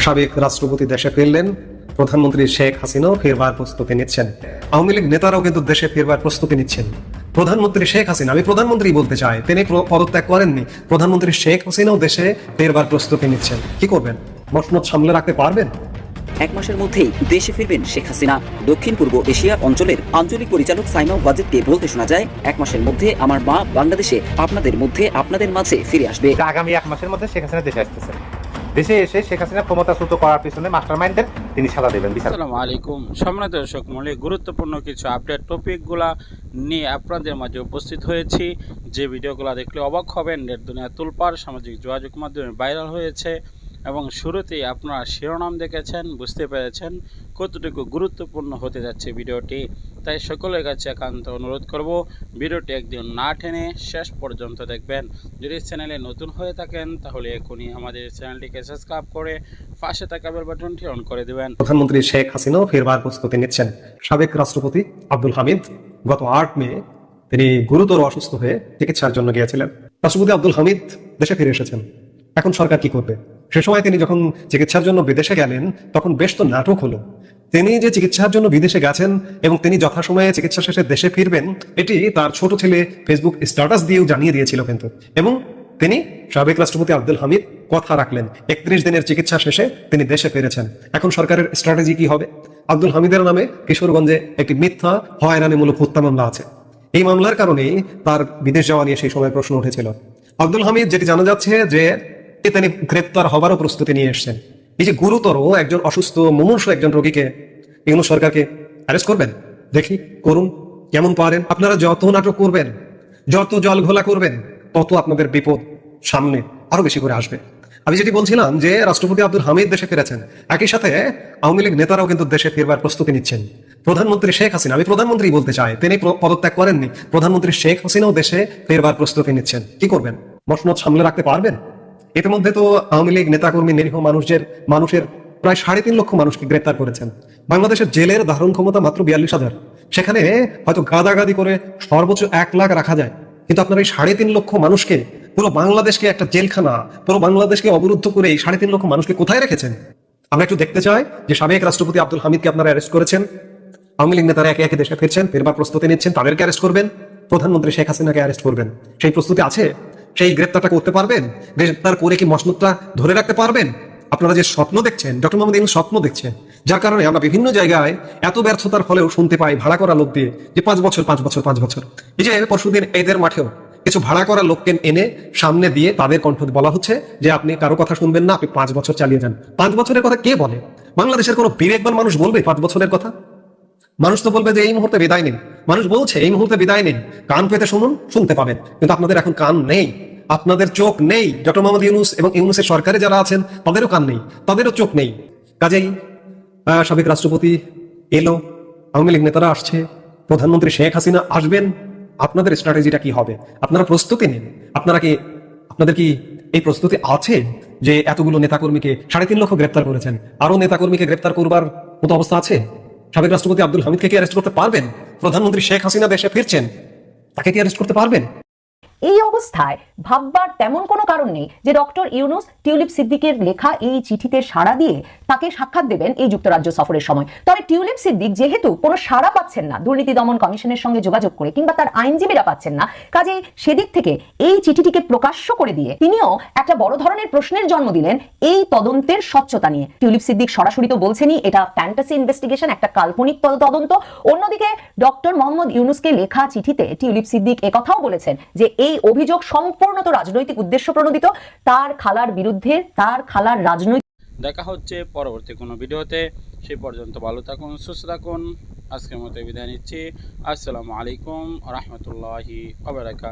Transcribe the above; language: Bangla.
সাবেক রাষ্ট্রপতি দেশে ফিরলেন, প্রধানমন্ত্রী শেখ হাসিনাও ফেরবার প্রস্তুতি নিচ্ছেন। আওয়ামী লীগ নেতারাও কিন্তু দেশে ফেরবার প্রস্তুতি নিচ্ছেন। প্রধানমন্ত্রী শেখ হাসিনা, আমি প্রধানমন্ত্রী বলতে চাই, তিনি পদত্যাগ করেননি। প্রধানমন্ত্রী শেখ হাসিনাও দেশে ফেরবার প্রস্তুতি নিচ্ছেন। কি করবেন? মসনদ সামলে রাখতে পারবেন? এক মাসের মধ্যেই দেশে ফিরবেন শেখ হাসিনা। দক্ষিণ পূর্ব এশিয়া অঞ্চলের আঞ্চলিক পরিচালক সাইমা ওয়াজেদকে বলতে শোনা যায়, এক মাসের মধ্যে আমার মা বাংলাদেশে আপনাদের মাঝে ফিরে আসবে। আগামী এক মাসের মধ্যে শেখ হাসিনা দেশে আসতেছে। দেশে এসে শেখ হাসিনা ক্ষমতাচ্যুত করার পিছনে মাস্টারমাইন্ডদের তিনি সাজা দেবেন। আসসালামু আলাইকুম সম্মানিত দর্শক মণ্ডলী, গুরুত্বপূর্ণ কিছু আপডেট টপিকগুলা নিয়ে আপনাদের মাঝে উপস্থিত হয়েছি। যে ভিডিওগুলো দেখলে অবাক হবেন, নেট দুনিয়া তুলপাড়, সামাজিক যোগাযোগ মাধ্যমে ভাইরাল হয়েছে এবং শুরুতেই আপনারা শিরোনাম দেখেছেন, বুঝতে পেরেছেন কতটুকু গুরুত্বপূর্ণ হতে যাচ্ছে ভিডিওটি। তাই সকলের কাছে একান্ত অনুরোধ করব, ভিডিওটি একদিন না টেনে শেষ পর্যন্ত দেখবেন। যদি চ্যানেলে নতুন হয়ে থাকেন তাহলে এখনই আমাদের চ্যানেলটিকে সাবস্ক্রাইব করে পাশে থাকা বেল বাটনটি অন করে দেবেন। প্রধানমন্ত্রী শেখ হাসিনাও ফেরবার প্রস্তুতি নিচ্ছেন। সাবেক রাষ্ট্রপতি আব্দুল হামিদ গত 8 মে তিনি গুরুতর অসুস্থ হয়ে চিকিৎসার জন্য গিয়েছিলেন। রাষ্ট্রপতি আব্দুল হামিদ দেশে ফিরে এসেছেন। এখন সরকার কি করবে? সে সময় তিনি যখন চিকিৎসার জন্য বিদেশে গেলেন, তখন বেশ তো নাটক হলো। তিনি যে চিকিৎসার জন্য বিদেশে গেছেন এবং তিনি যথাসময়ে চিকিৎসা শেষে দেশে ফিরবেন, এটি তার ছোট ছেলে ফেসবুক স্ট্যাটাস দিয়েও জানিয়ে দিয়েছিল কিন্তু। এবং তিনি সাবেক রাষ্ট্রপতি আব্দুল হামিদ কথা রাখলেন। 31 দিনের চিকিৎসা শেষে তিনি দেশে ফিরেছেন। এখন সরকারের স্ট্র্যাটেজি কি হবে? আব্দুল হামিদের নামে কিশোরগঞ্জে একটি মিথ্যা হয়রানিমূলক হত্যা মামলা আছে। এই মামলার কারণেই তার বিদেশ যাওয়া নিয়ে সেই সময় প্রশ্ন উঠেছিল। আব্দুল হামিদ, যেটি জানা যাচ্ছে যে তিনি গ্রেপ্তার হবারও প্রস্তুতি নিয়ে এসেছেন। এই যে গুরুতর একজন অসুস্থ মুমূর্ষু একজন রোগীকে এগুলো সরকারকে অ্যারেস্ট করবেন? দেখি, করুন, কেমন পারেন। আপনারা যত নাটক করবেন, যত জল ঘোলা করবেন, তত আপনাদের বিপদ সামনে আরো বেশি করে আসবে। আমি যেটি বলছিলাম যে রাষ্ট্রপতি আব্দুল হামিদ দেশে ফিরেছেন, একই সাথে আওয়ামী লীগ নেতারাও কিন্তু দেশে ফেরবার প্রস্তুতি নিচ্ছেন। প্রধানমন্ত্রী শেখ হাসিনা, আমি প্রধানমন্ত্রী বলতে চাই, তিনি পদত্যাগ করেননি। প্রধানমন্ত্রী শেখ হাসিনাও দেশে ফেরবার প্রস্তুতি নিচ্ছেন। কি করবেন? মসনদ সামলে রাখতে পারবেন? ইতিমধ্যে তো আওয়ামী লীগ নেতাকর্মী, নিরীহ মানুষের প্রায় 3.5 লক্ষ মানুষকে গ্রেপ্তার করেছেন। বাংলাদেশের জেলের ধারণ ক্ষমতা মাত্র 42,000। সেখানে হয়তো গাদাগাদি করে সর্বোচ্চ 1 লাখ রাখা যায়, কিন্তু আপনার এই 3.5 লক্ষ মানুষকে, পুরো বাংলাদেশকে একটা জেলখানা, পুরো বাংলাদেশকে অবরুদ্ধ করে এই 3.5 লক্ষ মানুষকে কোথায় রেখেছেন? আমরা একটু দেখতে চাই যে সাবেক রাষ্ট্রপতি আব্দুল হামিদকে আপনারা অ্যারেস্ট করেছেন। আওয়ামী লীগ নেতারা একে একে দেশে ফিরছেন, ফেরবার প্রস্তুতি নিচ্ছেন, তাদেরকে অ্যারেস্ট করবেন। প্রধানমন্ত্রী শেখ হাসিনাকে অ্যারেস্ট করবেন। সেই প্রস্তুতি আছে? সেই গ্রেপ্তারটা করতে পারবেন? গ্রেপ্তার করে কি মসনদটা ধরে রাখতে পারবেন? আপনারা যে স্বপ্ন দেখছেন, ডক্টর মোহাম্মদ ইউনূস স্বপ্ন দেখছেন, যার কারণে আমরা বিভিন্ন জায়গায় এত ব্যর্থতার ফলেও শুনতে পাই ভাড়া করা লোক দিয়ে যে 5 বছর 5 বছর 5 বছর। এই যে পরশুদিন ঈদের মাঠেও কিছু ভাড়া করা লোককে এনে সামনে দিয়ে তাদের কণ্ঠ বলা হচ্ছে যে আপনি কারো কথা শুনবেন না, আপনি 5 বছর চালিয়ে যান। 5 বছরের কথা কে বলে? বাংলাদেশের কোনো বিবেকবান মানুষ বলবে 5 বছরের কথা? মানুষ তো বলবে যে এই মুহূর্তে বিদায় নিন। মানুষ বলছে এই মুহূর্তে বিদায় নিন, কান পেতে শুনুন, শুনতে পাবেন। কিন্তু আপনাদের এখন কান নেই, আপনাদের চোখ নেই। ডক্টর মোহাম্মদ ইউনূস এবং ইউনূসের সরকারে যারা আছেন তাদেরও কান নেই, তাদেরও চোখ নেই। কাজেই সাবেক রাষ্ট্রপতি এলো, আওয়ামী লীগ নেতারা আসছে, প্রধানমন্ত্রী শেখ হাসিনা আসবেন। আপনাদের স্ট্র্যাটেজিটা কি হবে? আপনারা প্রস্তুতি নিন। আপনাদের কি এই প্রস্তুতি আছে যে এতগুলো নেতাকর্মীকে 3.5 লক্ষ গ্রেপ্তার করেছেন, আরো নেতাকর্মীকে গ্রেপ্তার করবার মতো অবস্থা আছে? সাবেক রাষ্ট্রপতি আব্দুল হামিদকে কি অ্যারেস্ট করতে পারবেন? প্রধানমন্ত্রী শেখ হাসিনা দেশে ফিরছেন, তাকে কি অ্যারেস্ট করতে পারবেন? এই অবস্থায় ভাববার তেমন কোনো কারণ নেই যে ডক্টর ইউনূস টিউলিপ সিদ্দিকের লেখা এই চিঠিতে সাড়া দিয়ে তাকে সাক্ষাৎ দেবেন এই যুক্তরাজ্য সফরের সময়। তবে টিউলিপ সিদ্দিক যেহেতু কোনো সাড়া পাচ্ছেন না দুর্নীতি দমন কমিশনের সঙ্গে যোগাযোগ করে, কিংবা তার আইনজীবীরা পাচ্ছেন না, কাজেই সেদিক থেকে এই চিঠিটিকে প্রকাশ্য করে দিয়ে তিনিও একটা বড় ধরনের প্রশ্নের জন্ম দিলেন এই তদন্তের স্বচ্ছতা নিয়ে। টিউলিপ সিদ্দিক সরাসরি তো বলছেনই এটা ফ্যান্টাসি ইনভেস্টিগেশন, একটা কাল্পনিক তদন্ত। অন্যদিকে ডক্টর মোহাম্মদ ইউনূসকে লেখা চিঠিতে টিউলিপ সিদ্দিক একথাও বলেছেন যে এই অভিযোগ সম্পূর্ণত রাজনৈতিক উদ্দেশ্য প্রণোদিত, তার খালার বিরুদ্ধে, তার খালার রাজনৈতিক। দেখা হচ্ছে পরবর্তী কোনো ভিডিওতে। সেই পর্যন্ত ভালো থাকুন, সুস্থ থাকুন। আজকের মতো বিদায় নিচ্ছি। আসসালামু আলাইকুম ওয়া রাহমাতুল্লাহি ওয়া বারাকাতুহু।